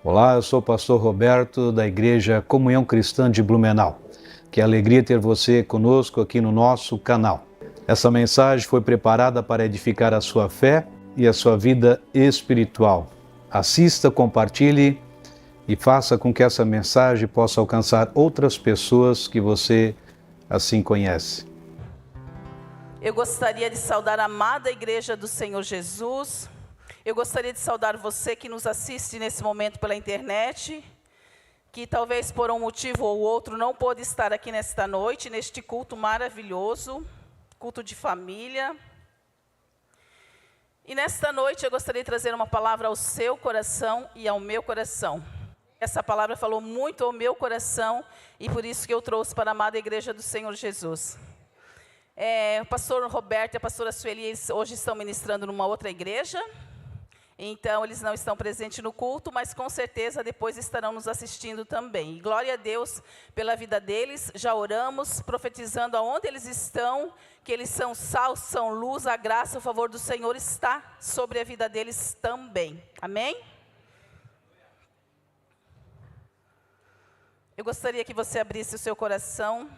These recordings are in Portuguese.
Olá, eu sou o pastor Roberto da Igreja Comunhão Cristã de Blumenau. Que alegria ter você conosco aqui no nosso canal. Essa mensagem foi preparada para edificar a sua fé e a sua vida espiritual. Assista, compartilhe e faça com que essa mensagem possa alcançar outras pessoas que você assim conhece. Eu gostaria de saudar a amada Igreja do Senhor Jesus. Eu gostaria de saudar você que nos assiste nesse momento pela internet, que talvez por um motivo ou outro não pôde estar aqui nesta noite, neste culto maravilhoso, culto de família. E nesta noite eu gostaria de trazer uma palavra ao seu coração e ao meu coração. Essa palavra falou muito ao meu coração e por isso que eu trouxe para a amada Igreja do Senhor Jesus. O pastor Roberto e a pastora Sueli, eles hoje estão ministrando numa outra igreja. Então, eles não estão presentes no culto, mas com certeza depois estarão nos assistindo também. E glória a Deus pela vida deles, já oramos, profetizando aonde eles estão, que eles são sal, são luz, a graça, o favor do Senhor está sobre a vida deles também. Amém? Eu gostaria que você abrisse o seu coração,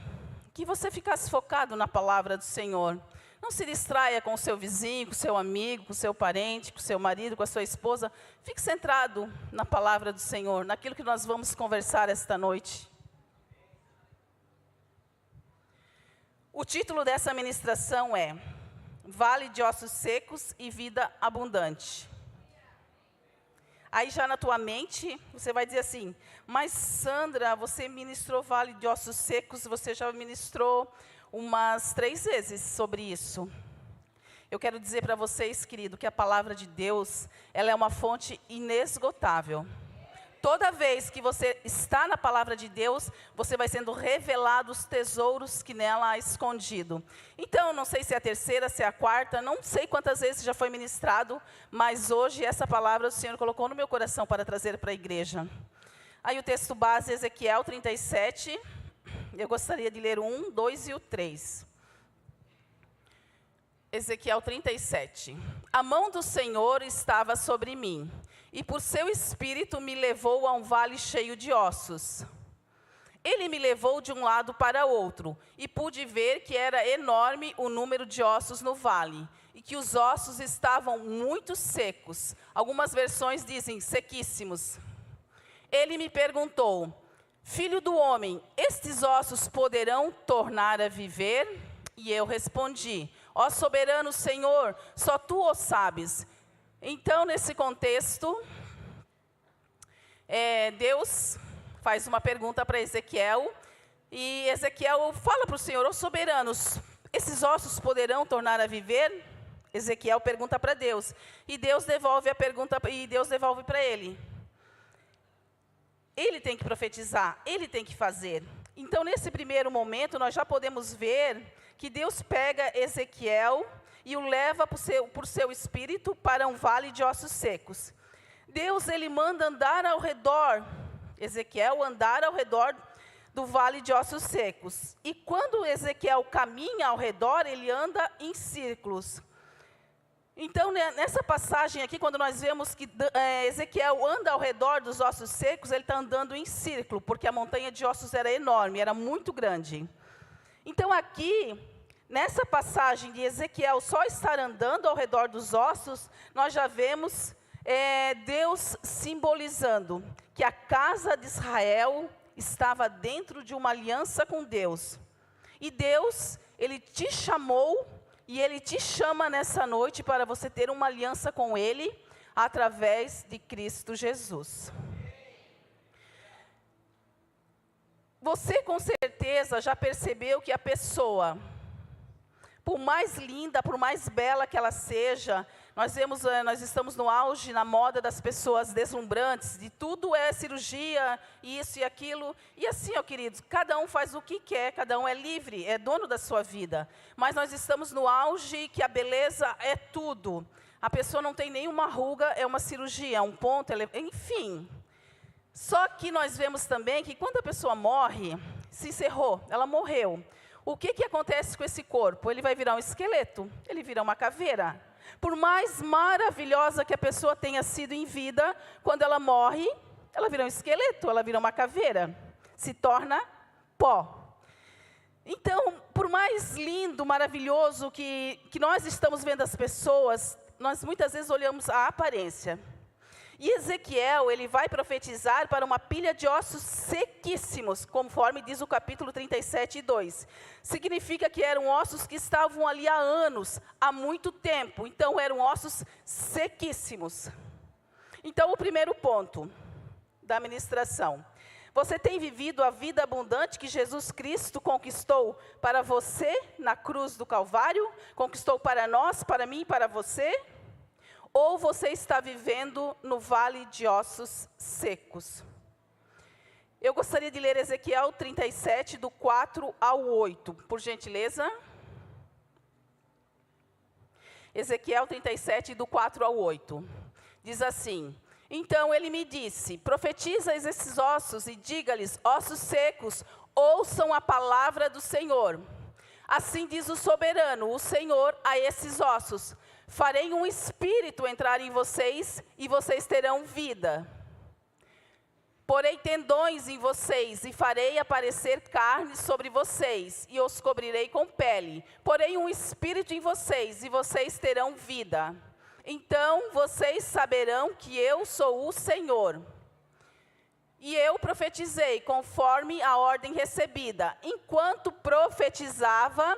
que você ficasse focado na palavra do Senhor. Não se distraia com o seu vizinho, com o seu amigo, com o seu parente, com o seu marido, com a sua esposa. Fique centrado na palavra do Senhor, naquilo que nós vamos conversar esta noite. O título dessa ministração é Vale de Ossos Secos e Vida Abundante. Aí já na tua mente, você vai dizer assim, mas Sandra, você ministrou Vale de Ossos Secos, você já ministrou umas 3 vezes sobre isso. Eu quero dizer para vocês, querido, que a palavra de Deus, ela é uma fonte inesgotável. Toda vez que você está na palavra de Deus, você vai sendo revelado os tesouros que nela há escondido. Então, não sei se é a terceira, se é a quarta, não sei quantas vezes já foi ministrado, mas hoje essa palavra o Senhor colocou no meu coração para trazer para a igreja. Aí o texto base, Ezequiel 37, eu gostaria de ler o 1, 2 e o 3. Ezequiel 37. A mão do Senhor estava sobre mim, e por seu espírito me levou a um vale cheio de ossos. Ele me levou de um lado para outro, e pude ver que era enorme o número de ossos no vale, e que os ossos estavam muito secos. Algumas versões dizem sequíssimos. Ele me perguntou, Filho do homem, estes ossos poderão tornar a viver? E eu respondi, ó soberano Senhor, só tu o sabes. Então, nesse contexto, Deus faz uma pergunta para Ezequiel, e Ezequiel fala para o Senhor, ó soberanos, esses ossos poderão tornar a viver? Ezequiel pergunta para Deus, e Deus devolve a pergunta, e Deus devolve para ele. Ele tem que profetizar, ele tem que fazer. Então, nesse primeiro momento, nós já podemos ver que Deus pega Ezequiel e o leva por seu espírito para um vale de ossos secos. Deus, ele manda andar ao redor, Ezequiel andar ao redor do vale de ossos secos. E quando Ezequiel caminha ao redor, ele anda em círculos. Então, nessa passagem aqui, quando nós vemos que Ezequiel anda ao redor dos ossos secos, ele está andando em círculo, porque a montanha de ossos era enorme, era muito grande. Então, aqui, nessa passagem de Ezequiel só estar andando ao redor dos ossos, nós já vemos Deus simbolizando que a casa de Israel estava dentro de uma aliança com Deus. E Deus, ele te chamou, e Ele te chama nessa noite para você ter uma aliança com Ele, através de Cristo Jesus. Você com certeza já percebeu que a pessoa, por mais linda, por mais bela que ela seja, nós estamos no auge, na moda das pessoas deslumbrantes, de tudo é cirurgia, isso e aquilo. E assim, ó queridos, cada um faz o que quer, cada um é livre, é dono da sua vida. Mas nós estamos no auge que a beleza é tudo. A pessoa não tem nenhuma ruga, é uma cirurgia, um ponto, enfim. Só que nós vemos também que quando a pessoa morre, se encerrou, ela morreu. O que acontece com esse corpo? Ele vai virar um esqueleto, ele vira uma caveira. Por mais maravilhosa que a pessoa tenha sido em vida, quando ela morre, ela vira um esqueleto, ela vira uma caveira, se torna pó. Então, por mais lindo, maravilhoso que nós estamos vendo as pessoas, nós muitas vezes olhamos a aparência. E Ezequiel, ele vai profetizar para uma pilha de ossos sequíssimos, conforme diz o capítulo 37, 2. Significa que eram ossos que estavam ali há anos, há muito tempo. Então, eram ossos sequíssimos. Então, o primeiro ponto da ministração. Você tem vivido a vida abundante que Jesus Cristo conquistou para você na cruz do Calvário? Conquistou para nós, para mim e para você? Ou você está vivendo no vale de ossos secos? Eu gostaria de ler Ezequiel 37, do 4 ao 8, por gentileza. Ezequiel 37, do 4 ao 8. Diz assim: então ele me disse, profetiza esses ossos e diga-lhes, ossos secos, ouçam a palavra do Senhor. Assim diz o soberano, o Senhor, a esses ossos: farei um espírito entrar em vocês e vocês terão vida. Porei tendões em vocês e farei aparecer carne sobre vocês e os cobrirei com pele. Porei um espírito em vocês e vocês terão vida. Então vocês saberão que eu sou o Senhor. E eu profetizei conforme a ordem recebida. Enquanto profetizava,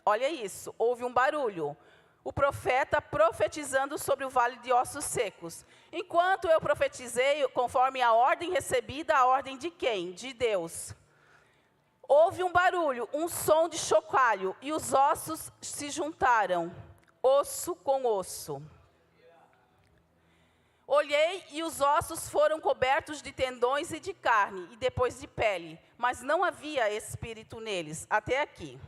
olha isso, houve um barulho. O profeta profetizando sobre o vale de ossos secos. Enquanto eu profetizei, conforme a ordem recebida, a ordem de quem? De Deus. Houve um barulho, um som de chocalho, e os ossos se juntaram, osso com osso. Olhei e os ossos foram cobertos de tendões e de carne, e depois de pele, mas não havia espírito neles, até aqui.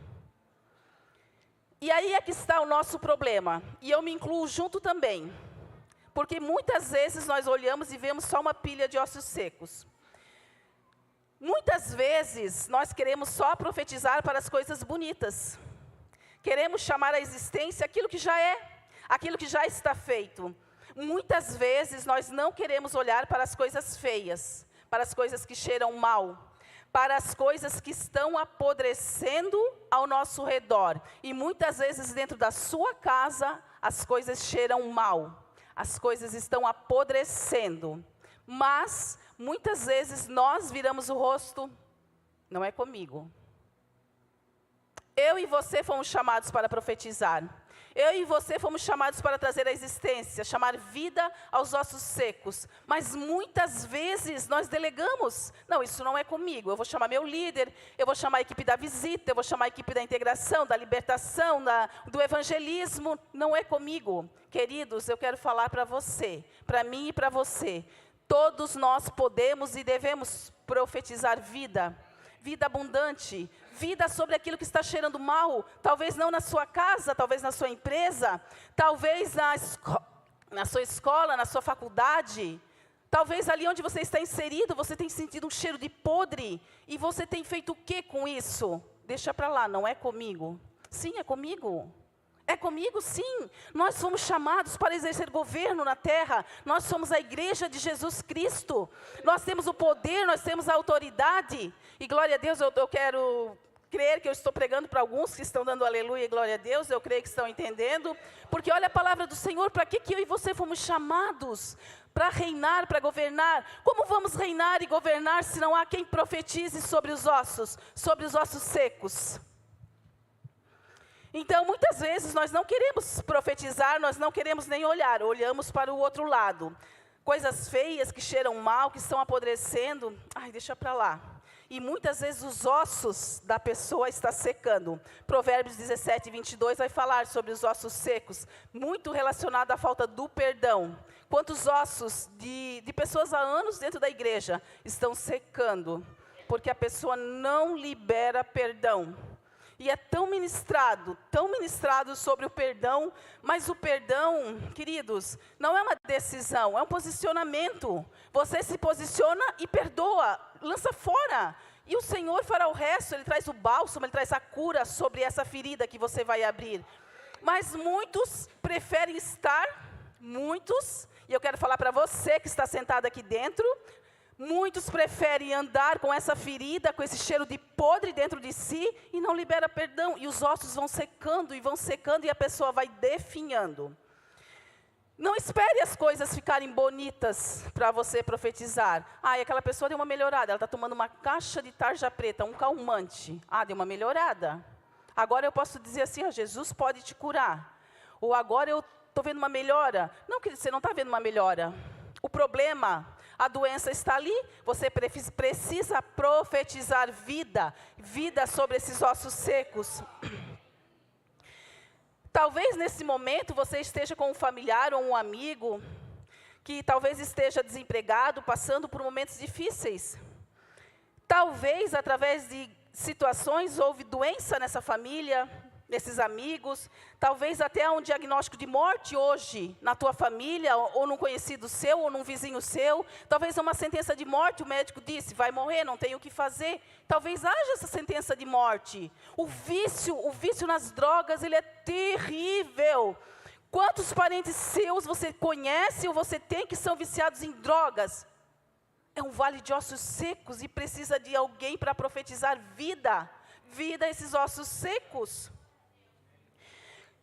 E aí é que está o nosso problema, e eu me incluo junto também, porque muitas vezes nós olhamos e vemos só uma pilha de ossos secos. Muitas vezes nós queremos só profetizar para as coisas bonitas, queremos chamar à existência aquilo que já é, aquilo que já está feito. Muitas vezes nós não queremos olhar para as coisas feias, para as coisas que cheiram mal, para as coisas que estão apodrecendo ao nosso redor. E muitas vezes dentro da sua casa, as coisas cheiram mal, as coisas estão apodrecendo. Mas, muitas vezes nós viramos o rosto, não é comigo. Eu e você fomos chamados para profetizar. Eu e você fomos chamados para trazer a existência, chamar vida aos ossos secos. Mas muitas vezes nós delegamos. Não, isso não é comigo. Eu vou chamar meu líder, eu vou chamar a equipe da visita, eu vou chamar a equipe da integração, da libertação, do evangelismo. Não é comigo. Queridos, eu quero falar para você, para mim e para você. Todos nós podemos e devemos profetizar vida. Vida abundante, vida sobre aquilo que está cheirando mal, talvez não na sua casa, talvez na sua empresa, talvez na sua escola, na sua faculdade, talvez ali onde você está inserido, você tem sentido um cheiro de podre, e você tem feito o que com isso? Deixa para lá, não é comigo. Sim, é comigo. É comigo, sim. Nós somos chamados para exercer governo na terra. Nós somos a igreja de Jesus Cristo. Nós temos o poder, nós temos a autoridade. E glória a Deus, eu quero crer que eu estou pregando para alguns que estão dando aleluia e glória a Deus. Eu creio que estão entendendo. Porque olha a palavra do Senhor, para que eu e você fomos chamados? Para reinar, para governar. Como vamos reinar e governar se não há quem profetize sobre os ossos secos? Então, muitas vezes, nós não queremos profetizar, nós não queremos nem olhar, olhamos para o outro lado. Coisas feias que cheiram mal, que estão apodrecendo, ai, deixa para lá. E muitas vezes os ossos da pessoa estão secando. Provérbios 17, 22 vai falar sobre os ossos secos, muito relacionado à falta do perdão. Quantos ossos de pessoas há anos dentro da igreja estão secando, porque a pessoa não libera perdão. E é tão ministrado sobre o perdão, mas o perdão, queridos, não é uma decisão, é um posicionamento. Você se posiciona e perdoa, lança fora. E o Senhor fará o resto, Ele traz o bálsamo, Ele traz a cura sobre essa ferida que você vai abrir. Mas muitos preferem e eu quero falar para você que está sentado aqui dentro, Muitos preferem andar com essa ferida, com esse cheiro de podre dentro de si e não libera perdão. E os ossos vão secando e a pessoa vai definhando. Não espere as coisas ficarem bonitas para você profetizar. E aquela pessoa deu uma melhorada, ela está tomando uma caixa de tarja preta, um calmante. Deu uma melhorada. Agora eu posso dizer assim, Jesus pode te curar. Ou agora eu estou vendo uma melhora. Não, querido, você não está vendo uma melhora. O problema, a doença está ali, você precisa profetizar vida sobre esses ossos secos. Talvez nesse momento você esteja com um familiar ou um amigo que talvez esteja desempregado, passando por momentos difíceis. Talvez através de situações houve doença nessa família, nesses amigos, talvez até um diagnóstico de morte hoje na tua família, ou num conhecido seu, ou num vizinho seu. Talvez uma sentença de morte, o médico disse, vai morrer, não tem o que fazer. Talvez haja essa sentença de morte. O vício nas drogas, ele é terrível. Quantos parentes seus você conhece ou você tem que são viciados em drogas? É um vale de ossos secos e precisa de alguém para profetizar vida a esses ossos secos.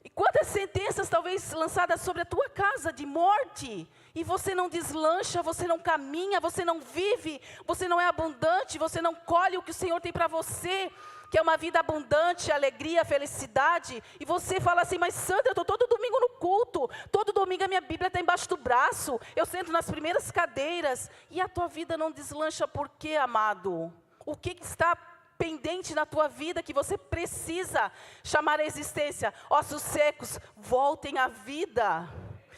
E quantas sentenças talvez lançadas sobre a tua casa de morte, e você não deslancha, você não caminha, você não vive, você não é abundante, você não colhe o que o Senhor tem para você, que é uma vida abundante, alegria, felicidade, e você fala assim, mas Sandra, eu estou todo domingo no culto, todo domingo a minha Bíblia está embaixo do braço, eu sento nas primeiras cadeiras, e a tua vida não deslancha por quê, amado? O que está pendente na tua vida que você precisa chamar a existência? Ossos secos, voltem à vida.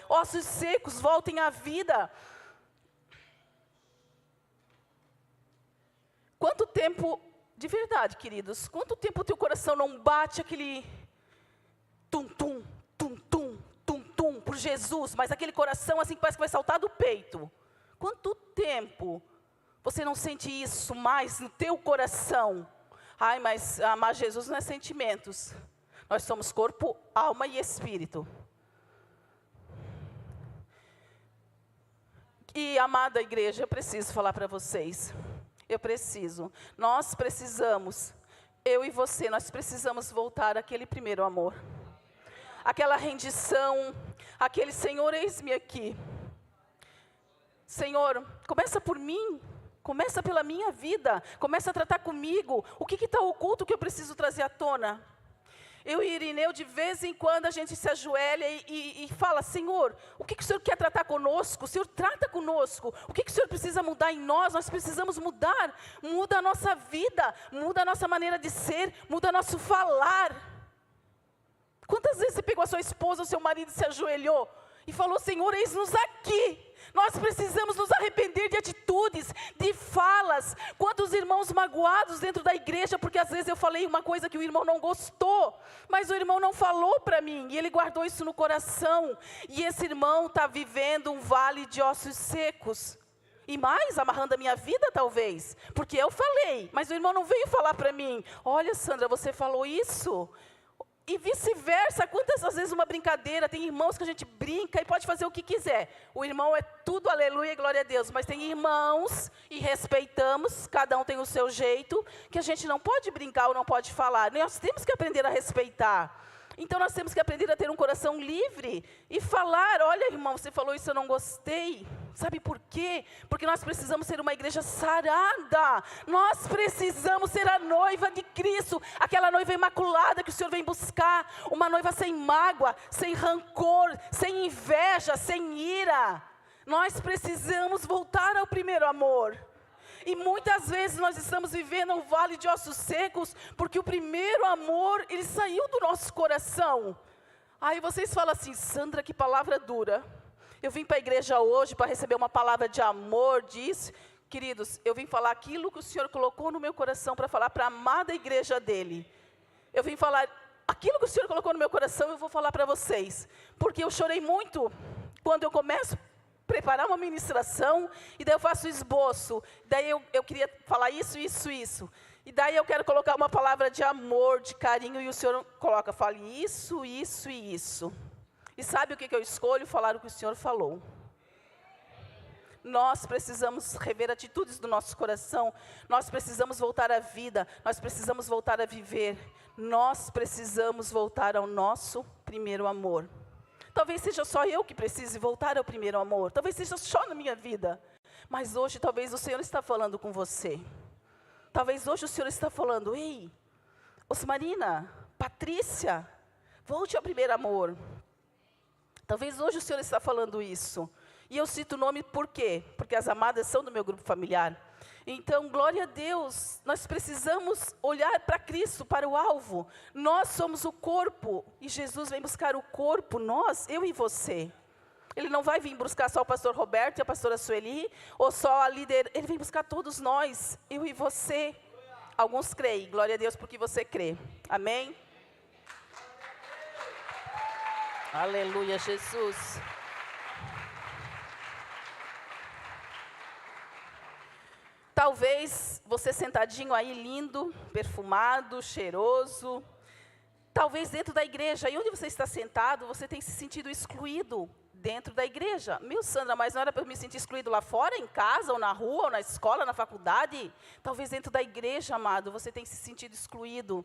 Ossos secos, voltem à vida. Quanto tempo, de verdade, queridos, quanto tempo o teu coração não bate aquele tum-tum, tum-tum, tum-tum por Jesus, mas aquele coração assim que parece que vai saltar do peito? Quanto tempo você não sente isso mais no teu coração? Mas amar Jesus não é sentimentos. Nós somos corpo, alma e espírito. E, amada igreja, eu preciso falar para vocês. Nós precisamos, eu e você, nós precisamos voltar àquele primeiro amor. Aquela rendição, aquele Senhor, eis-me aqui. Senhor, começa por mim. Começa pela minha vida, começa a tratar comigo. O que está oculto que eu preciso trazer à tona? Eu e Irineu, de vez em quando, a gente se ajoelha e fala, Senhor, o que o Senhor quer tratar conosco? O Senhor trata conosco. O que o Senhor precisa mudar em nós? Nós precisamos mudar. Muda a nossa vida, muda a nossa maneira de ser, muda nosso falar. Quantas vezes você pegou a sua esposa, o seu marido e se ajoelhou e falou, Senhor, eis-nos aqui. Nós precisamos nos arrepender de atitudes, de falas. Quantos irmãos magoados dentro da igreja, porque às vezes eu falei uma coisa que o irmão não gostou, mas o irmão não falou para mim, e ele guardou isso no coração, e esse irmão está vivendo um vale de ossos secos, e mais, amarrando a minha vida talvez, porque eu falei, mas o irmão não veio falar para mim, olha Sandra, você falou isso. E vice-versa, quantas vezes uma brincadeira, tem irmãos que a gente brinca e pode fazer o que quiser. O irmão é tudo aleluia, glória a Deus. Mas tem irmãos, e respeitamos, cada um tem o seu jeito, que a gente não pode brincar ou não pode falar. Nós temos que aprender a respeitar. Então nós temos que aprender a ter um coração livre e falar, olha irmão, você falou isso, eu não gostei. Sabe por quê? Porque nós precisamos ser uma igreja sarada. Nós precisamos ser a noiva de Cristo, aquela noiva imaculada que o Senhor vem buscar, uma noiva sem mágoa, sem rancor, sem inveja, sem ira. Nós precisamos voltar ao primeiro amor. E muitas vezes nós estamos vivendo um vale de ossos secos, porque o primeiro amor, ele saiu do nosso coração. Aí vocês falam assim, Sandra, que palavra dura. Eu vim para a igreja hoje para receber uma palavra de amor, disso. Queridos, eu vim falar aquilo que o Senhor colocou no meu coração para falar para a amada igreja dele. Eu vim falar aquilo que o Senhor colocou no meu coração, eu vou falar para vocês. Porque eu chorei muito quando eu começo preparar uma ministração, e daí eu faço o esboço, daí eu queria falar isso, e daí eu quero colocar uma palavra de amor, de carinho, e o Senhor coloca, fale isso, isso e isso. E sabe o que eu escolho? Falar o que o Senhor falou. Nós precisamos rever atitudes do nosso coração. Nós precisamos voltar à vida. Nós precisamos voltar a viver. Nós precisamos voltar ao nosso primeiro amor. Talvez seja só eu que precise voltar ao primeiro amor. Talvez seja só na minha vida. Mas hoje, talvez o Senhor está falando com você. Talvez hoje o Senhor está falando: ei, Osmarina, Patrícia, volte ao primeiro amor. Talvez hoje o Senhor está falando isso. E eu cito o nome por quê? Porque as amadas são do meu grupo familiar. Então, glória a Deus, nós precisamos olhar para Cristo, para o alvo. Nós somos o corpo, e Jesus vem buscar o corpo, nós, eu e você. Ele não vai vir buscar só o pastor Roberto e a pastora Sueli, ou só a líder, ele vem buscar todos nós, eu e você. Alguns creem, glória a Deus porque você crê. Amém? Aleluia, Jesus. Talvez você sentadinho aí, lindo, perfumado, cheiroso. Talvez dentro da igreja, e onde você está sentado, você tem se sentido excluído dentro da igreja. Meu, Sandra, mas não era para eu me sentir excluído lá fora, em casa, ou na rua, ou na escola, na faculdade? Talvez dentro da igreja, amado, você tenha se sentido excluído.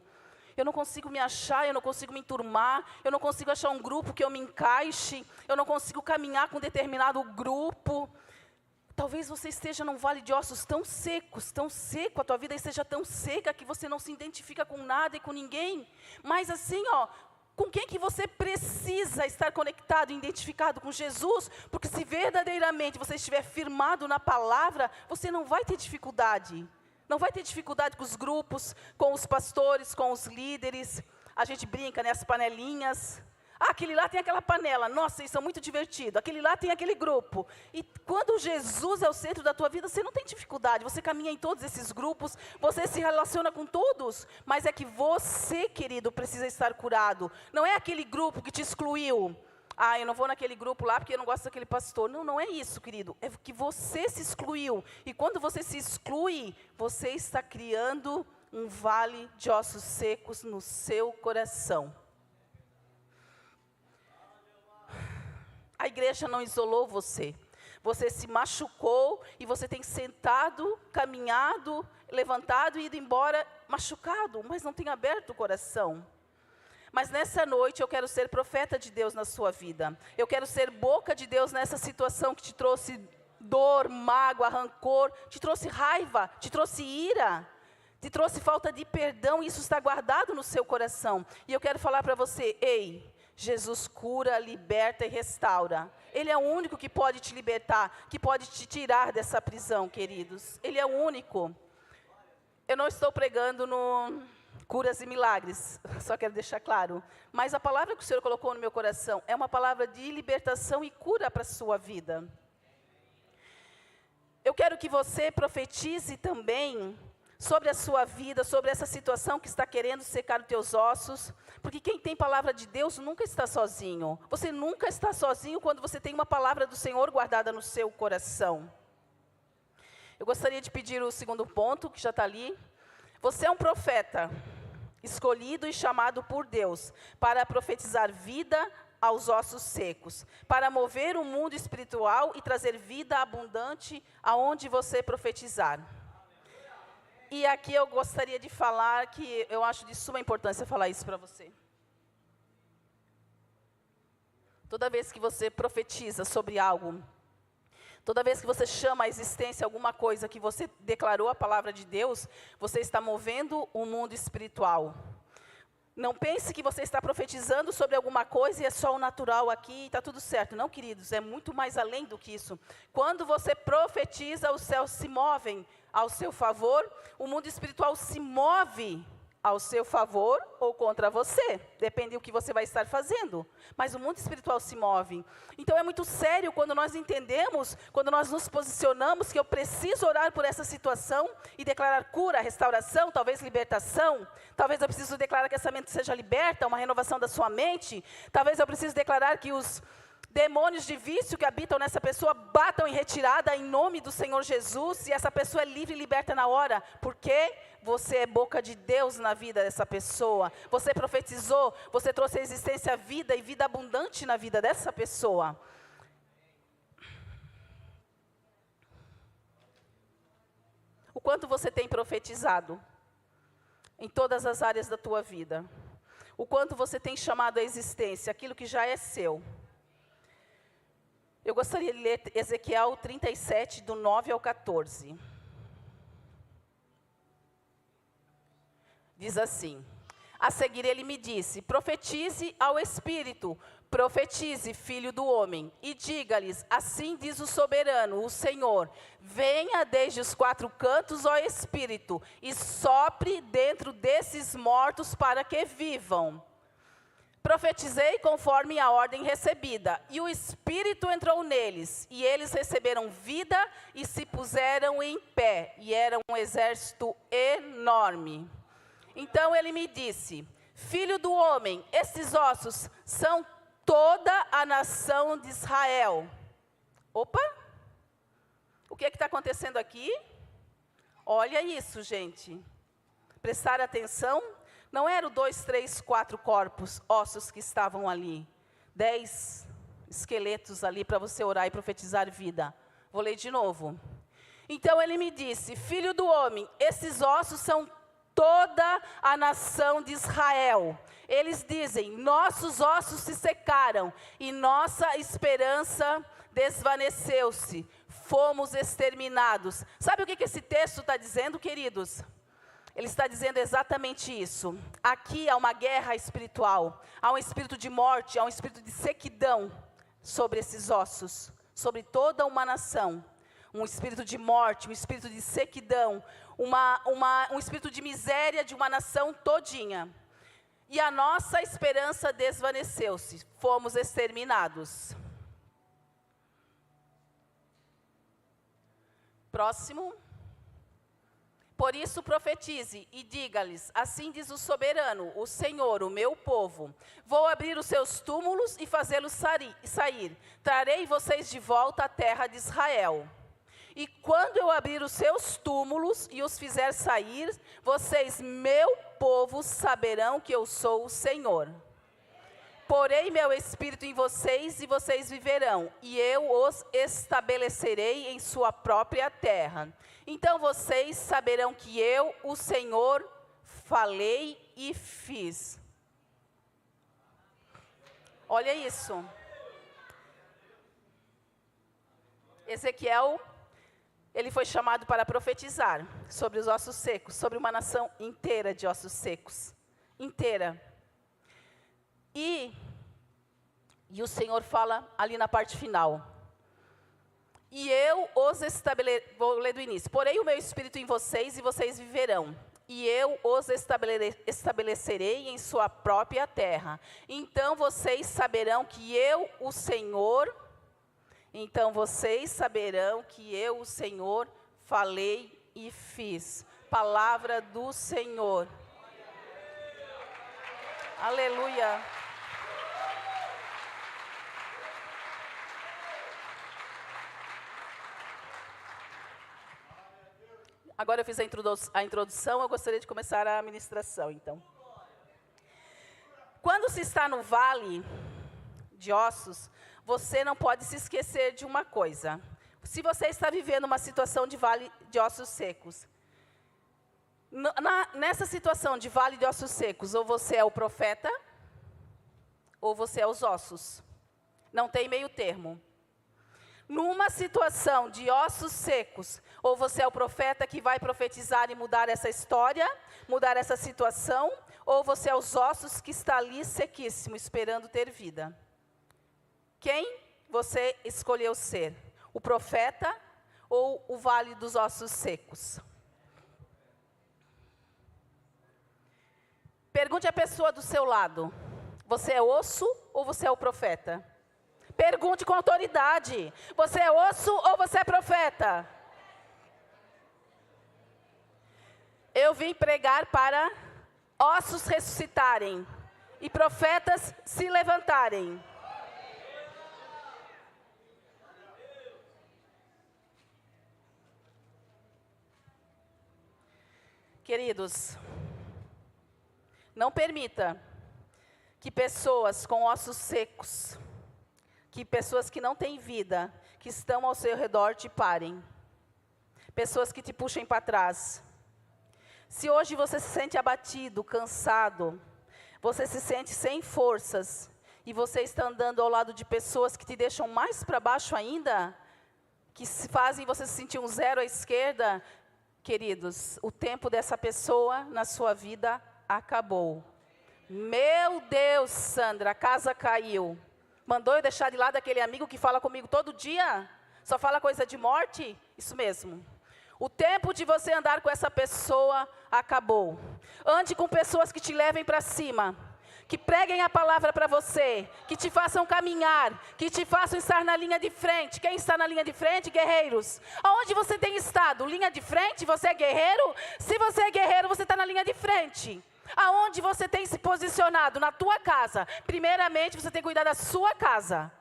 Eu não consigo me achar, eu não consigo me enturmar, eu não consigo achar um grupo que eu me encaixe, eu não consigo caminhar com um determinado grupo. Talvez você esteja num vale de ossos tão secos, tão seco, a tua vida esteja tão seca que você não se identifica com nada e com ninguém. Mas assim, ó, com quem que você precisa estar conectado e identificado com Jesus? Porque se verdadeiramente você estiver firmado na palavra, você não vai ter dificuldade. Não vai ter dificuldade com os grupos, com os pastores, com os líderes. A gente brinca, né, as panelinhas. Ah, aquele lá tem aquela panela, nossa, isso é muito divertido. Aquele lá tem aquele grupo. E quando Jesus é o centro da tua vida, você não tem dificuldade. Você caminha em todos esses grupos, você se relaciona com todos. Mas é que você, querido, precisa estar curado. Não é aquele grupo que te excluiu. Ah, eu não vou naquele grupo lá porque eu não gosto daquele pastor. Não, não é isso, querido. É que você se excluiu. E quando você se exclui, você está criando um vale de ossos secos no seu coração. A igreja não isolou você. Você se machucou e você tem sentado, caminhado, levantado e ido embora machucado, mas não tem aberto o coração. Mas nessa noite eu quero ser profeta de Deus na sua vida. Eu quero ser boca de Deus nessa situação que te trouxe dor, mágoa, rancor, te trouxe raiva, te trouxe ira, te trouxe falta de perdão. Isso está guardado no seu coração. E eu quero falar para você, ei, Jesus cura, liberta e restaura. Ele é o único que pode te libertar, que pode te tirar dessa prisão, queridos. Ele é o único. Eu não estou pregando no curas e milagres, só quero deixar claro. Mas a palavra que o Senhor colocou no meu coração é uma palavra de libertação e cura para a sua vida. Eu quero que você profetize também sobre a sua vida, sobre essa situação que está querendo secar os teus ossos, porque quem tem palavra de Deus nunca está sozinho. Você nunca está sozinho quando você tem uma palavra do Senhor guardada no seu coração. Eu gostaria de pedir o segundo ponto, que já está ali. Você é um profeta, escolhido e chamado por Deus, para profetizar vida aos ossos secos, para mover o mundo espiritual e trazer vida abundante aonde você profetizar. E aqui eu gostaria de falar que eu acho de suma importância falar isso para você. Toda vez que você profetiza sobre algo, toda vez que você chama à existência alguma coisa que você declarou a palavra de Deus, você está movendo o mundo espiritual. Não pense que você está profetizando sobre alguma coisa e é só o natural aqui e está tudo certo. Não, queridos, é muito mais além do que isso. Quando você profetiza, os céus se movem ao seu favor, o mundo espiritual se move ao seu favor ou contra você, depende do que você vai estar fazendo, mas o mundo espiritual se move. Então é muito sério quando nós entendemos, quando nós nos posicionamos que eu preciso orar por essa situação e declarar cura, restauração, talvez libertação, talvez eu preciso declarar que essa mente seja liberta, uma renovação da sua mente, talvez eu preciso declarar que os demônios de vício que habitam nessa pessoa batam em retirada em nome do Senhor Jesus, e essa pessoa é livre e liberta na hora, porque você é boca de Deus na vida dessa pessoa, você profetizou, você trouxe a existência à vida e vida abundante na vida dessa pessoa. O quanto você tem profetizado em todas as áreas da tua vida. O quanto você tem chamado à existência aquilo que já é seu. Eu gostaria de ler Ezequiel 37, do 9 ao 14. Diz assim: a seguir ele me disse, profetize ao Espírito, profetize, filho do homem, e diga-lhes, assim diz o soberano, o Senhor, venha desde os quatro cantos, ó Espírito, e sopre dentro desses mortos para que vivam. Profetizei conforme a ordem recebida, e o Espírito entrou neles, e eles receberam vida e se puseram em pé, e era um exército enorme. Então ele me disse, filho do homem, estes ossos são toda a nação de Israel. Opa! O que está acontecendo aqui? Olha isso, gente. Prestar atenção, não eram 2, 3, 4 corpos, ossos que estavam ali. 10 esqueletos ali para você orar e profetizar vida. Vou ler de novo. Então ele me disse, filho do homem, esses ossos são toda a nação de Israel. Eles dizem, nossos ossos se secaram e nossa esperança desvaneceu-se. Fomos exterminados. Sabe o que esse texto está dizendo, queridos? Ele está dizendo exatamente isso. Aqui há uma guerra espiritual. Há um espírito de morte, há um espírito de sequidão sobre esses ossos, sobre toda uma nação. Um espírito de morte, um espírito de sequidão, um espírito de miséria de uma nação todinha. E a nossa esperança desvaneceu-se, fomos exterminados. Próximo. Por isso profetize e diga-lhes, assim diz o soberano, o Senhor, o meu povo. Vou abrir os seus túmulos e fazê-los sair. Trarei vocês de volta à terra de Israel. E quando eu abrir os seus túmulos e os fizer sair, vocês, meu povo, saberão que eu sou o Senhor. Porei meu espírito em vocês e vocês viverão, e eu os estabelecerei em sua própria terra. Então vocês saberão que eu, o Senhor, falei e fiz. Olha isso. Ezequiel, ele foi chamado para profetizar sobre os ossos secos, sobre uma nação inteira de ossos secos. Inteira. E o Senhor fala ali na parte final. E eu os estabelecerei, vou ler do início. Porei o meu espírito em vocês e vocês viverão. E eu os estabelecerei em sua própria terra. Então vocês saberão que eu, o Senhor, falei e fiz. Palavra do Senhor. Aleluia. Agora eu fiz a introdução, eu gostaria de começar a ministração, então. Quando se está no vale de ossos, você não pode se esquecer de uma coisa. Se você está vivendo uma situação de vale de ossos secos, nessa situação de vale de ossos secos, ou você é o profeta, ou você é os ossos. Não tem meio termo. Numa situação de ossos secos, ou você é o profeta que vai profetizar e mudar essa história, mudar essa situação, ou você é os ossos que está ali sequíssimo, esperando ter vida. Quem você escolheu ser? O profeta ou o vale dos ossos secos? Pergunte à pessoa do seu lado, você é osso ou você é o profeta? Pergunte com autoridade, você é osso ou você é profeta? Eu vim pregar para ossos ressuscitarem e profetas se levantarem. Queridos, não permita que pessoas com ossos secos, que pessoas que não têm vida, que estão ao seu redor te parem. pessoas que te puxem para trás. Se hoje você se sente abatido, cansado, você se sente sem forças, e você está andando ao lado de pessoas que te deixam mais para baixo ainda, que fazem você se sentir um zero à esquerda, queridos, o tempo dessa pessoa na sua vida acabou. Meu Deus, Sandra, a casa caiu. Mandou eu deixar de lado aquele amigo que fala comigo todo dia? Só fala coisa de morte? Isso mesmo. O tempo de você andar com essa pessoa acabou. Ande com pessoas que te levem para cima, que preguem a palavra para você, que te façam caminhar, que te façam estar na linha de frente. Quem está na linha de frente? Guerreiros. Aonde você tem estado? Linha de frente? Você é guerreiro? Se você é guerreiro, você está na linha de frente. Aonde você tem se posicionado? Na tua casa. Primeiramente, você tem que cuidar da sua casa.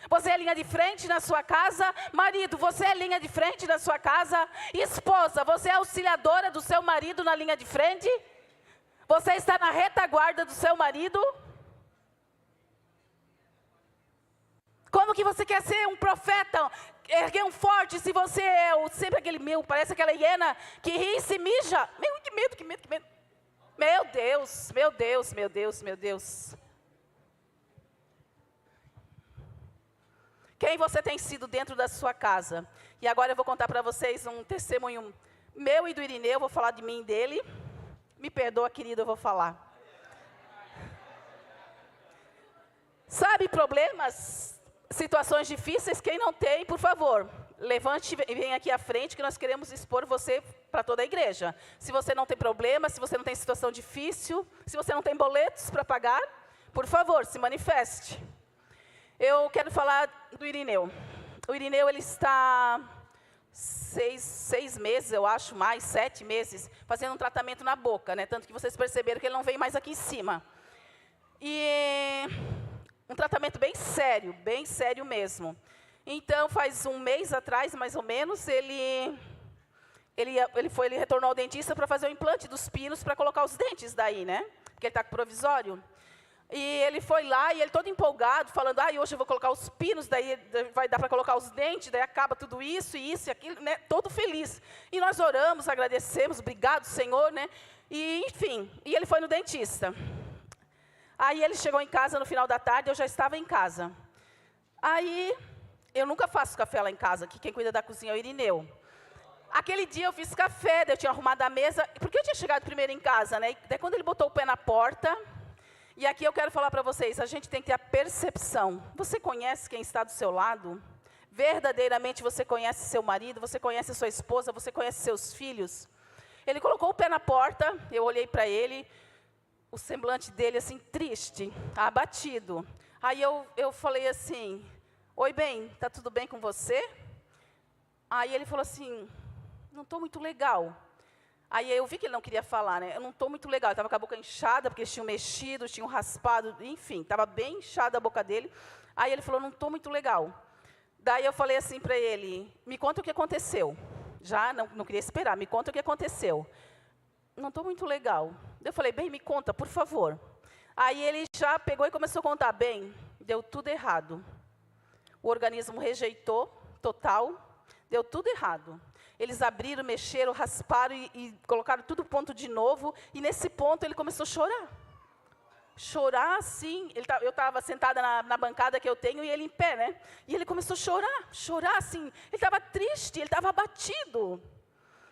Você é linha de frente na sua casa? Marido, você é linha de frente na sua casa? Esposa, você é auxiliadora do seu marido na linha de frente? Você está na retaguarda do seu marido? Como que você quer ser um profeta, erguer um forte, se você é sempre aquele parece aquela hiena que ri e se mija? Meu, que medo, que medo, que medo. Meu Deus, meu Deus, meu Deus, meu Deus. Quem você tem sido dentro da sua casa? E agora eu vou contar para vocês um testemunho meu e do Irineu, vou falar de mim e dele. Me perdoa, querido, eu vou falar. Sabe problemas, situações difíceis? Quem não tem, por favor, levante e venha aqui à frente que nós queremos expor você para toda a igreja. Se você não tem problema, se você não tem situação difícil, se você não tem boletos para pagar, por favor, se manifeste. Eu quero falar do Irineu. O Irineu, ele está 6 meses, eu acho, mais 7 meses, fazendo um tratamento na boca, né? Tanto que vocês perceberam que ele não vem mais aqui em cima. E um tratamento bem sério mesmo. Então, faz um mês atrás, mais ou menos, ele retornou ao dentista para fazer o implante dos pinos, para colocar os dentes daí, né? Porque ele está com provisório. E ele foi lá, e ele todo empolgado, falando, hoje eu vou colocar os pinos, daí vai dar para colocar os dentes, daí acaba tudo isso e aquilo, né? Todo feliz. E nós oramos, agradecemos, obrigado, Senhor, né? E, enfim, e ele foi no dentista. Aí ele chegou em casa no final da tarde, eu já estava em casa. Aí, eu nunca faço café lá em casa, que quem cuida da cozinha é o Irineu. Aquele dia eu fiz café, daí eu tinha arrumado a mesa, porque eu tinha chegado primeiro em casa, né? Daí quando ele botou o pé na porta... E aqui eu quero falar para vocês, a gente tem que ter a percepção. Você conhece quem está do seu lado? Verdadeiramente você conhece seu marido, você conhece sua esposa, você conhece seus filhos? Ele colocou o pé na porta, eu olhei para ele, o semblante dele assim, triste, abatido. Aí eu falei assim, oi bem, tá tudo bem com você? Aí ele falou assim, não estou muito legal. Aí eu vi que ele não queria falar, né? Eu não estou muito legal. Ele estava com a boca inchada, porque eles tinham mexido, tinham raspado, enfim, estava bem inchada a boca dele. Aí ele falou, não estou muito legal. Daí eu falei assim para ele, me conta o que aconteceu. Já não queria esperar, me conta o que aconteceu. Não estou muito legal. Eu falei, bem, me conta, por favor. Aí ele já pegou e começou a contar, bem, deu tudo errado. O organismo rejeitou, total, deu tudo errado. Eles abriram, mexeram, rasparam e colocaram tudo ponto de novo. E nesse ponto ele começou a chorar. Chorar, assim. Eu estava sentada na bancada que eu tenho e ele em pé, né? E ele começou a chorar, assim. Ele estava triste, ele estava abatido.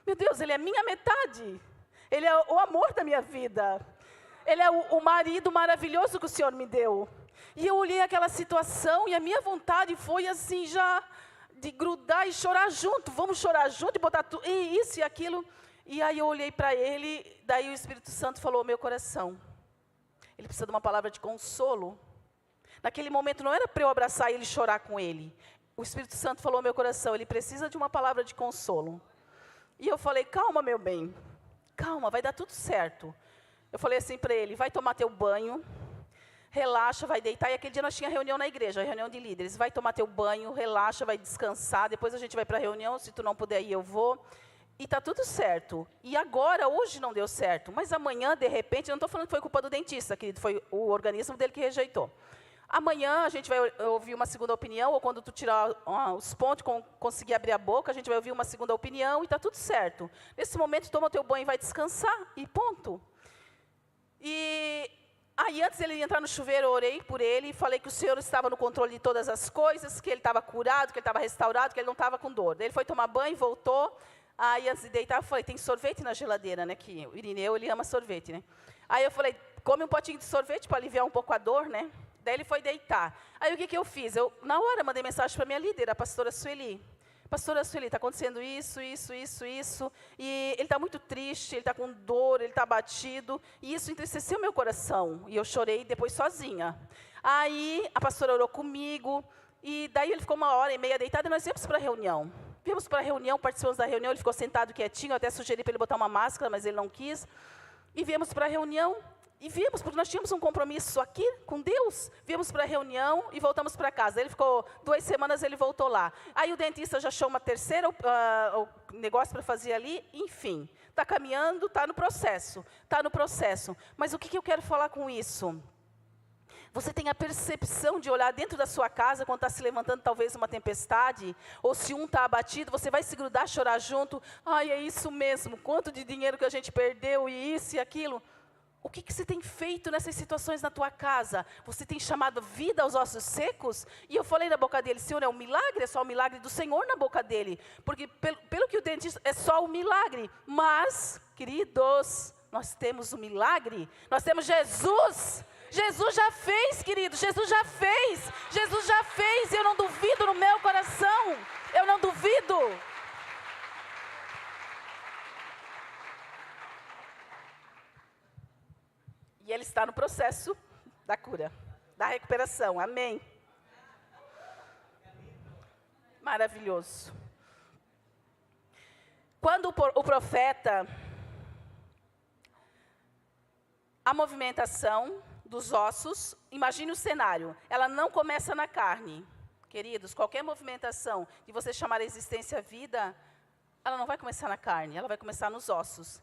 Meu Deus, ele é minha metade. Ele é o amor da minha vida. Ele é o marido maravilhoso que o Senhor me deu. E eu olhei aquela situação e a minha vontade foi assim, já... de grudar e chorar junto, vamos chorar junto e botar tudo, e isso e aquilo. E aí eu olhei para ele, daí o Espírito Santo falou ao meu coração. Ele precisa de uma palavra de consolo. Naquele momento não era para eu abraçar ele e chorar com ele. O Espírito Santo falou ao meu coração, ele precisa de uma palavra de consolo. E eu falei, calma meu bem, calma, vai dar tudo certo. Eu falei assim para ele, vai tomar teu banho, relaxa, vai deitar. E aquele dia nós tínhamos reunião na igreja, reunião de líderes. Vai tomar teu banho, relaxa, vai descansar. Depois a gente vai para a reunião, se tu não puder ir, eu vou. E está tudo certo. E agora, hoje não deu certo. Mas amanhã, de repente, eu não estou falando que foi culpa do dentista, querido. Foi o organismo dele que rejeitou. Amanhã a gente vai ouvir uma segunda opinião, ou quando tu tirar os pontos, conseguir abrir a boca, a gente vai ouvir uma segunda opinião e está tudo certo. Nesse momento, toma o teu banho e vai descansar, e ponto. E aí, antes de ele entrar no chuveiro, eu orei por ele e falei que o Senhor estava no controle de todas as coisas, que ele estava curado, que ele estava restaurado, que ele não estava com dor. Daí ele foi tomar banho, voltou. Aí, antes de deitar, eu falei, tem sorvete na geladeira, né? Que o Irineu, ele ama sorvete, né? Aí eu falei, come um potinho de sorvete para aliviar um pouco a dor, né? Daí ele foi deitar. Aí o que eu fiz? Eu, na hora, mandei mensagem para a minha líder, a pastora Sueli. Pastora Sueli, está acontecendo isso. E ele está muito triste, ele está com dor, ele está abatido. E isso entristeceu meu coração. E eu chorei depois sozinha. Aí a pastora orou comigo. E daí ele ficou 1h30 deitado e nós viemos para a reunião. Viemos para a reunião, participamos da reunião, ele ficou sentado quietinho. Eu até sugeri para ele botar uma máscara, mas ele não quis. E viemos para a reunião. E viemos, porque nós tínhamos um compromisso aqui com Deus. Viemos para a reunião e voltamos para casa. Ele ficou 2 semanas, ele voltou lá. Aí o dentista já achou uma terceira negócio para fazer ali. Enfim, está caminhando, está no processo. Está no processo. Mas o que eu quero falar com isso? Você tem a percepção de olhar dentro da sua casa, quando está se levantando talvez uma tempestade, ou se um está abatido, você vai se grudar, chorar junto. Ai, é isso mesmo, quanto de dinheiro que a gente perdeu, e isso e aquilo. O que você tem feito nessas situações na tua casa? Você tem chamado vida aos ossos secos? E eu falei na boca dele, Senhor, é um milagre, é só o milagre do Senhor na boca dele. Porque pelo que o dentista, é só o milagre. Mas, queridos, nós temos o milagre, nós temos Jesus. Jesus já fez, querido, Jesus já fez. Jesus já fez, e eu não duvido no meu coração. Eu não duvido. E ele está no processo da cura, da recuperação. Amém. Maravilhoso. Quando o profeta, a movimentação dos ossos, imagine o cenário, ela não começa na carne. Queridos, qualquer movimentação de você chamar a existência a vida, ela não vai começar na carne, ela vai começar nos ossos.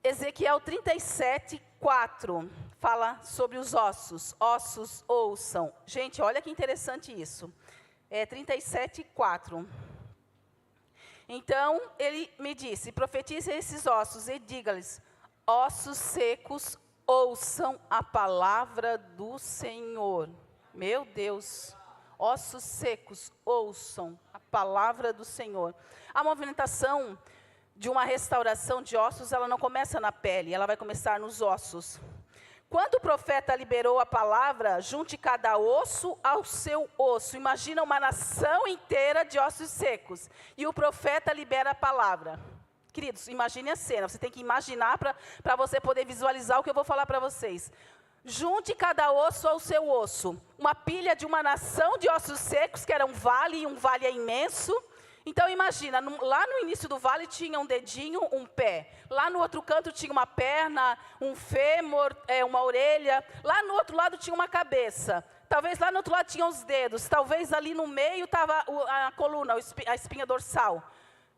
Ezequiel 37:4 fala sobre os ossos. Ossos ouçam. Gente, olha que interessante isso. 37:4. Então, ele me disse, profetize esses ossos e diga-lhes, ossos secos, ouçam a palavra do Senhor. Meu Deus. Ossos secos, ouçam a palavra do Senhor. A movimentação de uma restauração de ossos, ela não começa na pele, ela vai começar nos ossos. Quando o profeta liberou a palavra, junte cada osso ao seu osso. Imagina uma nação inteira de ossos secos. E o profeta libera a palavra. Queridos, imagine a cena, você tem que imaginar para você poder visualizar o que eu vou falar para vocês. Junte cada osso ao seu osso. Uma pilha de uma nação de ossos secos, que era um vale, e um vale é imenso. Então imagina, lá no início do vale tinha um dedinho, um pé. Lá no outro canto tinha uma perna, um fêmur, uma orelha. Lá no outro lado tinha uma cabeça. Talvez lá no outro lado tinha os dedos. Talvez ali no meio estava a coluna, a espinha dorsal.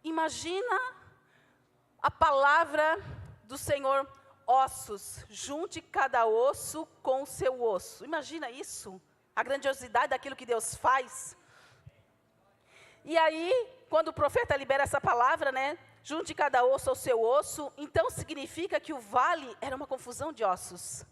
Imagina a palavra do Senhor, ossos. Junte cada osso com o seu osso. Imagina isso, a grandiosidade daquilo que Deus faz. E aí, quando o profeta libera essa palavra, né, junte cada osso ao seu osso, então significa que o vale era uma confusão de ossos.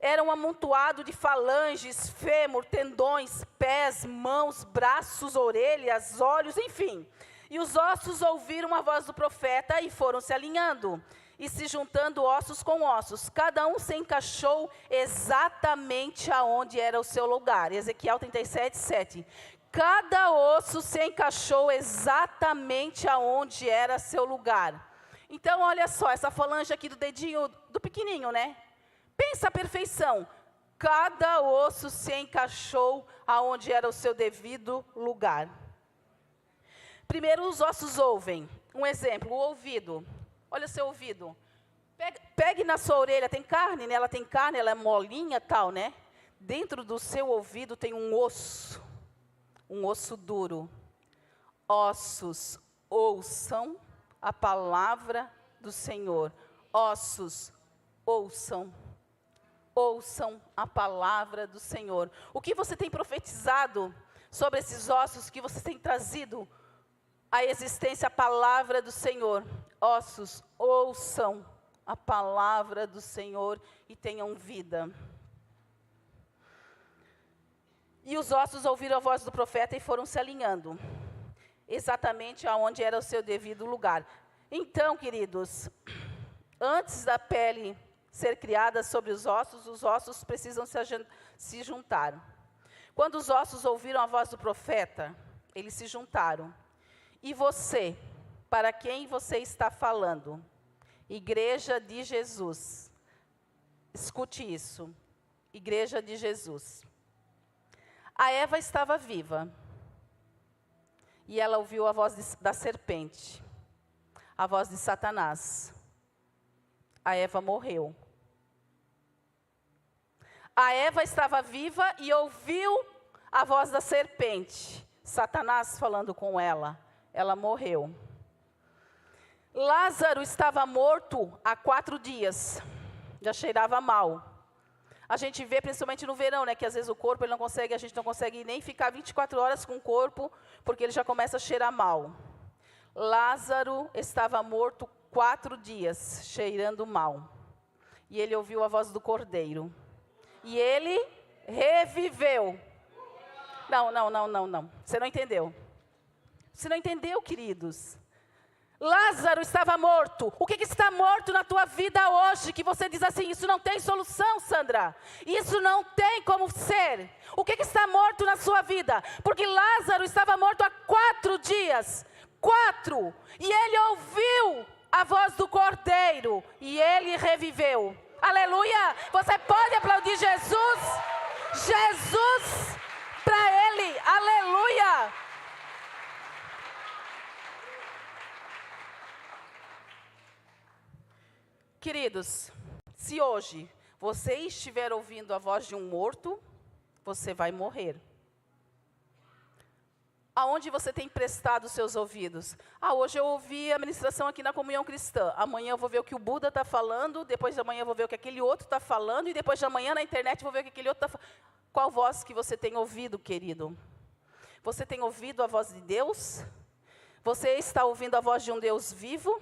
Era um amontoado de falanges, fêmur, tendões, pés, mãos, braços, orelhas, olhos, enfim. E os ossos ouviram a voz do profeta e foram se alinhando, e se juntando ossos com ossos. Cada um se encaixou exatamente aonde era o seu lugar. Ezequiel 37:7. Cada osso se encaixou exatamente aonde era seu lugar. Então, olha só, essa falange aqui do dedinho, do pequenininho, né? Pensa a perfeição. Cada osso se encaixou aonde era o seu devido lugar. Primeiro, os ossos ouvem. Um exemplo, o ouvido. Olha o seu ouvido. Pegue na sua orelha, tem carne, né? Ela tem carne, ela é molinha, tal, né? Dentro do seu ouvido tem um osso duro. Ossos, ouçam a palavra do Senhor. Ossos, ouçam. ouçam a palavra do Senhor. O que você tem profetizado sobre esses ossos que você tem trazido à existência, a palavra do Senhor? Ossos, ouçam a palavra do Senhor e tenham vida. E os ossos ouviram a voz do profeta e foram se alinhando, exatamente aonde era o seu devido lugar. Então, queridos, antes da pele ser criada sobre os ossos precisam se juntar. Quando os ossos ouviram a voz do profeta, eles se juntaram. E você, para quem você está falando? Igreja de Jesus. Escute isso. Igreja de Jesus. A Eva estava viva. E ela ouviu a voz da serpente. A voz de Satanás. A Eva morreu. A Eva estava viva e ouviu a voz da serpente. Satanás falando com ela. Ela morreu. Lázaro estava morto há 4 dias. Já cheirava mal. A gente vê principalmente no verão, né, que às vezes o corpo ele não consegue, a gente não consegue nem ficar 24 horas com o corpo, porque ele já começa a cheirar mal. Lázaro estava morto 4 dias, cheirando mal. E ele ouviu a voz do Cordeiro. E ele reviveu. Não. Você não entendeu. Você não entendeu, queridos. Lázaro estava morto. O que está morto na tua vida hoje? Que você diz assim, isso não tem solução, Sandra. Isso não tem como ser. O que está morto na sua vida? Porque Lázaro estava morto há 4 dias. 4. E ele ouviu a voz do Cordeiro. E ele reviveu. Aleluia. Você pode aplaudir Jesus? Jesus para ele. Aleluia. Queridos, se hoje você estiver ouvindo a voz de um morto, você vai morrer. Aonde você tem prestado os seus ouvidos? Hoje eu ouvi a ministração aqui na Comunhão Cristã. Amanhã eu vou ver o que o Buda está falando, depois de amanhã eu vou ver o que aquele outro está falando, e depois de amanhã na internet eu vou ver o que aquele outro está falando. Qual voz que você tem ouvido, querido? Você tem ouvido a voz de Deus? Você está ouvindo a voz de um Deus vivo?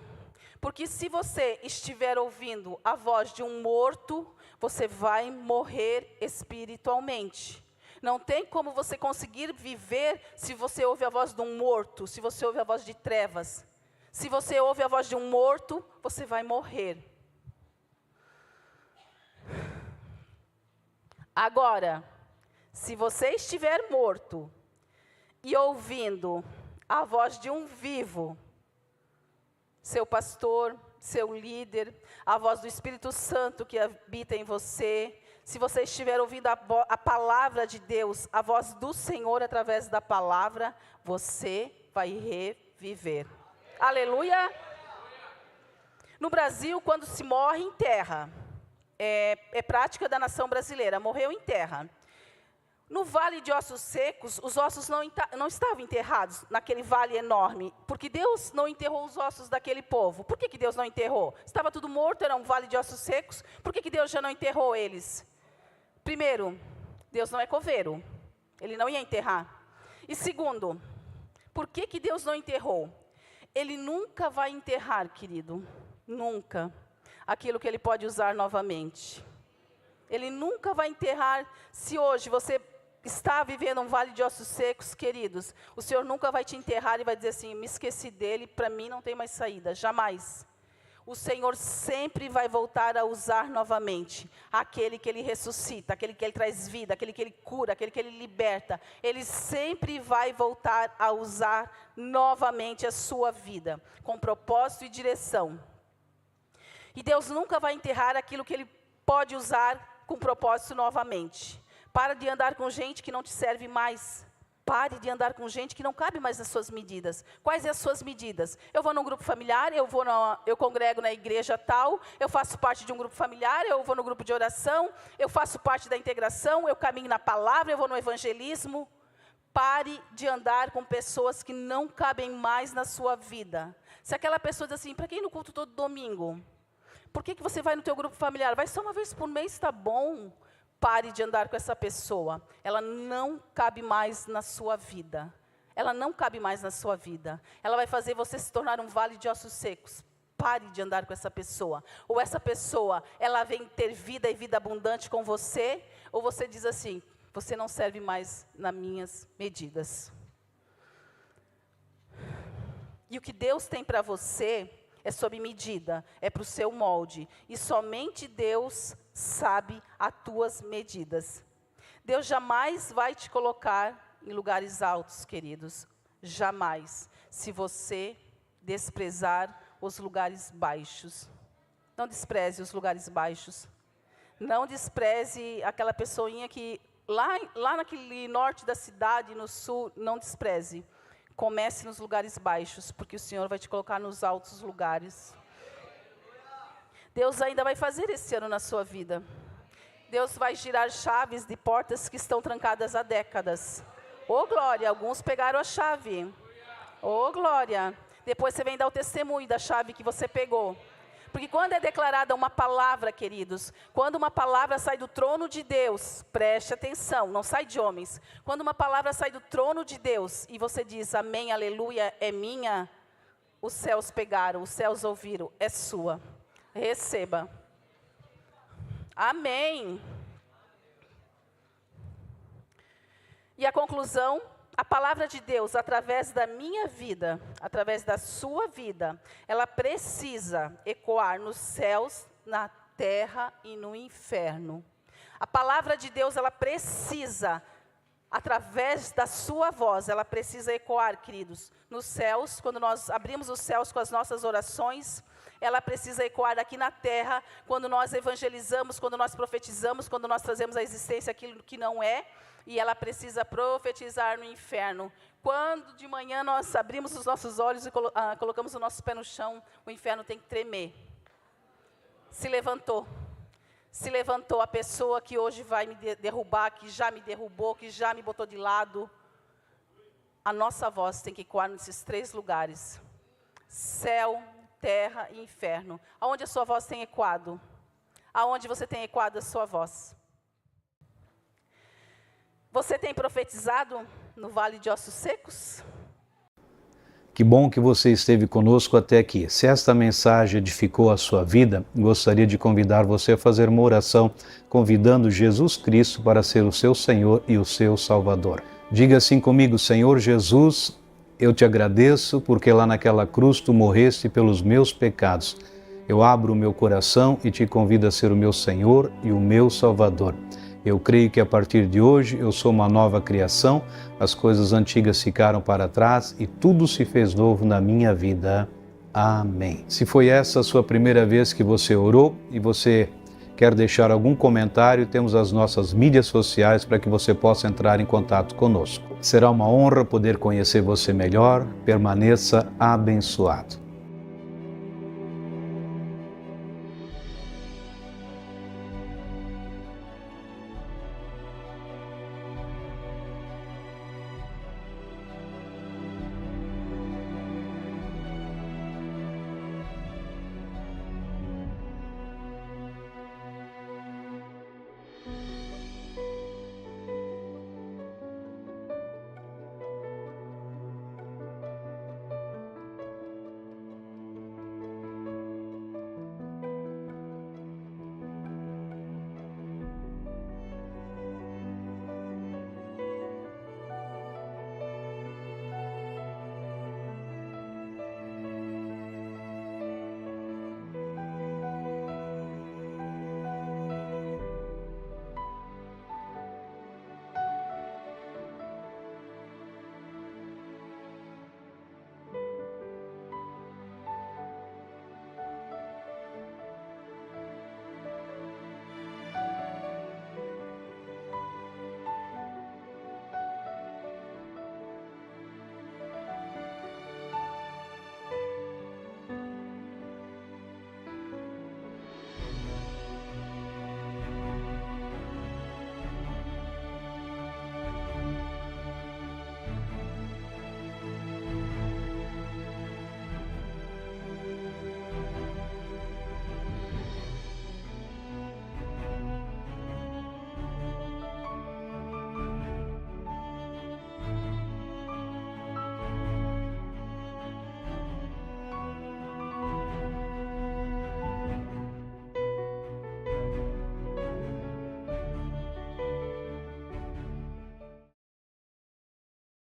Porque se você estiver ouvindo a voz de um morto, você vai morrer espiritualmente. Não tem como você conseguir viver se você ouve a voz de um morto, se você ouve a voz de trevas. Se você ouve a voz de um morto, você vai morrer. Agora, se você estiver morto e ouvindo a voz de um vivo, seu pastor, seu líder, a voz do Espírito Santo que habita em você, se você estiver ouvindo a palavra de Deus, a voz do Senhor através da palavra, você vai reviver. Aleluia! No Brasil, quando se morre, enterra. É prática da nação brasileira, morreu, enterra. No vale de ossos secos, os ossos não estavam enterrados naquele vale enorme, porque Deus não enterrou os ossos daquele povo. Por que Deus não enterrou? Estava tudo morto, era um vale de ossos secos, por que Deus já não enterrou eles? Primeiro, Deus não é coveiro, Ele não ia enterrar. E segundo, por que Deus não enterrou? Ele nunca vai enterrar, querido, nunca, aquilo que Ele pode usar novamente. Ele nunca vai enterrar. Se hoje você está vivendo um vale de ossos secos, queridos, o Senhor nunca vai te enterrar e vai dizer assim, me esqueci dele, para mim não tem mais saída, jamais. O Senhor sempre vai voltar a usar novamente aquele que Ele ressuscita, aquele que Ele traz vida, aquele que Ele cura, aquele que Ele liberta. Ele sempre vai voltar a usar novamente a sua vida, com propósito e direção. E Deus nunca vai enterrar aquilo que Ele pode usar com propósito novamente. Para de andar com gente que não te serve mais. Pare de andar com gente que não cabe mais nas suas medidas. Quais são as suas medidas? Eu vou num grupo familiar, eu congrego na igreja tal, eu faço parte de um grupo familiar, eu vou no grupo de oração, eu faço parte da integração, eu caminho na palavra, eu vou no evangelismo. Pare de andar com pessoas que não cabem mais na sua vida. Se aquela pessoa diz assim, para quem ir no culto todo domingo? Por que você vai no teu grupo familiar? Vai só uma vez por mês, está bom. Pare de andar com essa pessoa. Ela não cabe mais na sua vida. Ela não cabe mais na sua vida. Ela vai fazer você se tornar um vale de ossos secos. Pare de andar com essa pessoa. Ou essa pessoa, ela vem ter vida e vida abundante com você, ou você diz assim, você não serve mais nas minhas medidas. E o que Deus tem para você é sob medida, é para o seu molde. E somente Deus sabe as tuas medidas. Deus jamais vai te colocar em lugares altos, queridos. Jamais. Se você desprezar os lugares baixos. Não despreze os lugares baixos. Não despreze aquela pessoinha que lá naquele norte da cidade, no sul, não despreze. Comece nos lugares baixos, porque o Senhor vai te colocar nos altos lugares. Deus ainda vai fazer esse ano na sua vida. Deus vai girar chaves de portas que estão trancadas há décadas. Ô glória, alguns pegaram a chave. Ô glória, depois você vem dar o testemunho da chave que você pegou. Porque quando é declarada uma palavra, queridos, quando uma palavra sai do trono de Deus, preste atenção, não sai de homens. Quando uma palavra sai do trono de Deus e você diz, amém, aleluia, é minha, os céus pegaram, os céus ouviram, é sua. Receba. Amém. E a conclusão, a palavra de Deus, através da minha vida, através da sua vida, ela precisa ecoar nos céus, na terra e no inferno. A palavra de Deus, ela precisa, através da sua voz, ela precisa ecoar, queridos, nos céus. Quando nós abrimos os céus com as nossas orações, ela precisa ecoar aqui na terra, quando nós evangelizamos, quando nós profetizamos, quando nós trazemos à existência aquilo que não é, e ela precisa profetizar no inferno. Quando de manhã nós abrimos os nossos olhos e colocamos o nosso pé no chão, o inferno tem que tremer. Se levantou a pessoa que hoje vai me derrubar, que já me derrubou, que já me botou de lado. A nossa voz tem que ecoar nesses 3 lugares: céu, terra e inferno. Aonde a sua voz tem ecoado? Aonde você tem ecoado a sua voz? Você tem profetizado no vale de ossos secos? Que bom que você esteve conosco até aqui. Se esta mensagem edificou a sua vida, gostaria de convidar você a fazer uma oração, convidando Jesus Cristo para ser o seu Senhor e o seu Salvador. Diga assim comigo: Senhor Jesus, eu te agradeço porque lá naquela cruz tu morreste pelos meus pecados. Eu abro o meu coração e te convido a ser o meu Senhor e o meu Salvador. Eu creio que a partir de hoje eu sou uma nova criação, as coisas antigas ficaram para trás e tudo se fez novo na minha vida. Amém. Se foi essa a sua primeira vez que você orou e você quer deixar algum comentário, temos as nossas mídias sociais para que você possa entrar em contato conosco. Será uma honra poder conhecer você melhor. Permaneça abençoado.